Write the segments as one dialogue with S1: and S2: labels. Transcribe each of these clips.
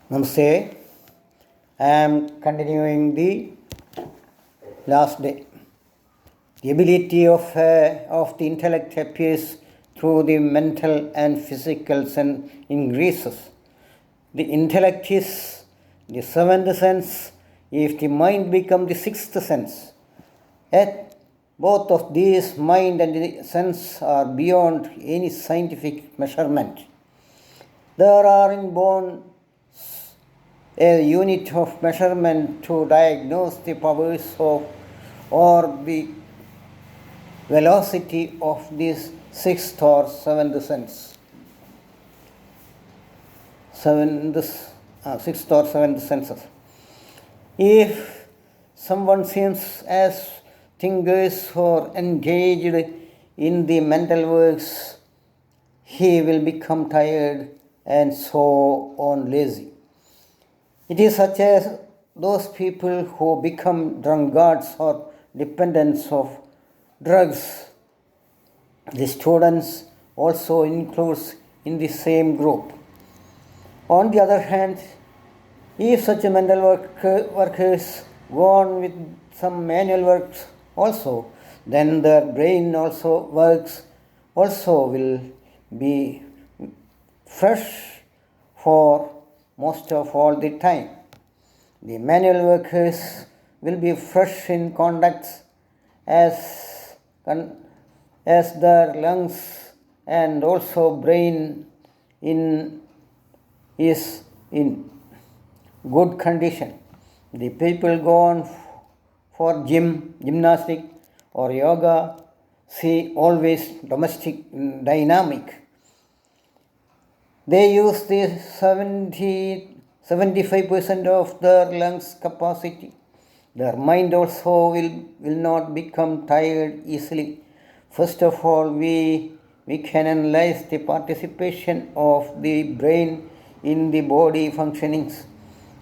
S1: Namaste. I am continuing the last day. The ability of the intellect appears through the mental and physical sense increases. The intellect is the seventh sense if the mind becomes the sixth sense. Yet both of these, mind and the sense, are beyond any scientific measurement. There are inborn a unit of measurement to diagnose the powers of or the velocity of this sixth or seventh sense. Sixth or seventh senses. If someone seems as thinkers or engaged in the mental works, he will become tired and so on lazy. It is such as those people who become drunkards or dependents of drugs. The students also includes in the same group. On the other hand, if such a mental workers go on with some manual works also, then their brain also will be fresh for most of all the time. The manual workers will be fresh in contacts as their lungs and also brain is in good condition. The people go on for gymnastic or yoga, see always domestic dynamic. They use the 75% of their lungs capacity. Their mind also will not become tired easily. First of all, we can analyze the participation of the brain in the body functionings.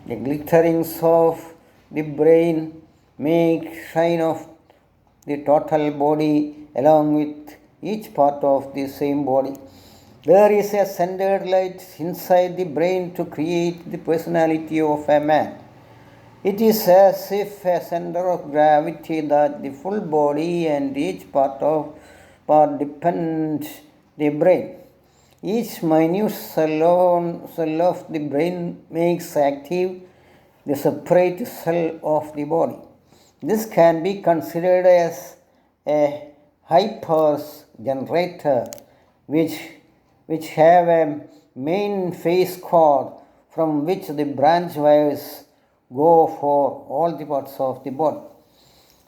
S1: The glitterings of the brain make shine of the total body along with each part of the same body. There is a centered light inside the brain to create the personality of a man. It is as if a center of gravity that the full body and each part depend the brain. Each minute cell of the brain makes active the separate cell of the body. This can be considered as a high power generator which have a main phase cord from which the branch wires go for all the parts of the body.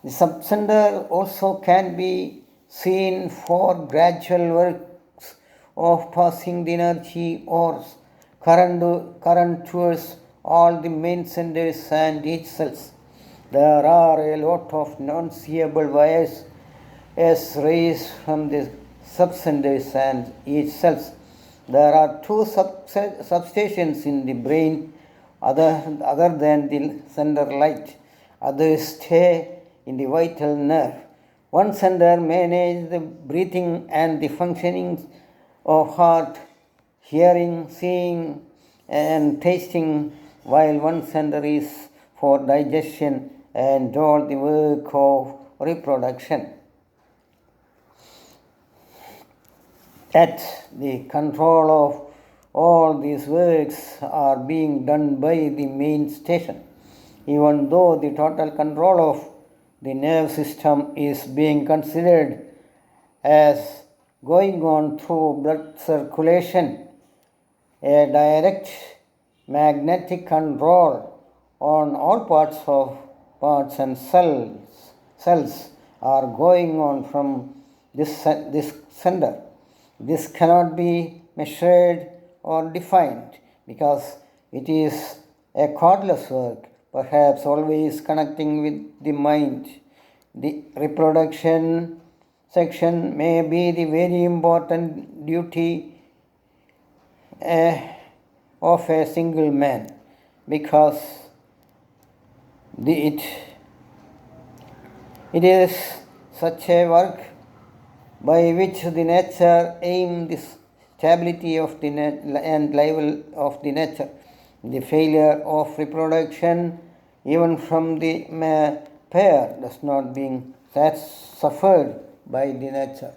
S1: The subcenter also can be seen for gradual works of passing the energy or current towards all the main centers and each cells. There are a lot of non-seeable wires as rays from the subcenters and each cells. There are two substations in the brain other than the center light. Others stay in the vital nerve. One center manages the breathing and the functioning of heart, hearing, seeing, and tasting, while one center is for digestion and all the work of reproduction. At the control of all these works are being done by the main station. Even though the total control of the nerve system is being considered as going on through blood circulation, a direct magnetic control on all parts and cells are going on from this center. This cannot be measured or defined because it is a cordless work, perhaps always connecting with the mind. The reproduction section may be the very important duty of a single man because it is such a work by which the nature aims the stability of the and level of the nature. The failure of reproduction, even from the pair, does not being suffered by the nature.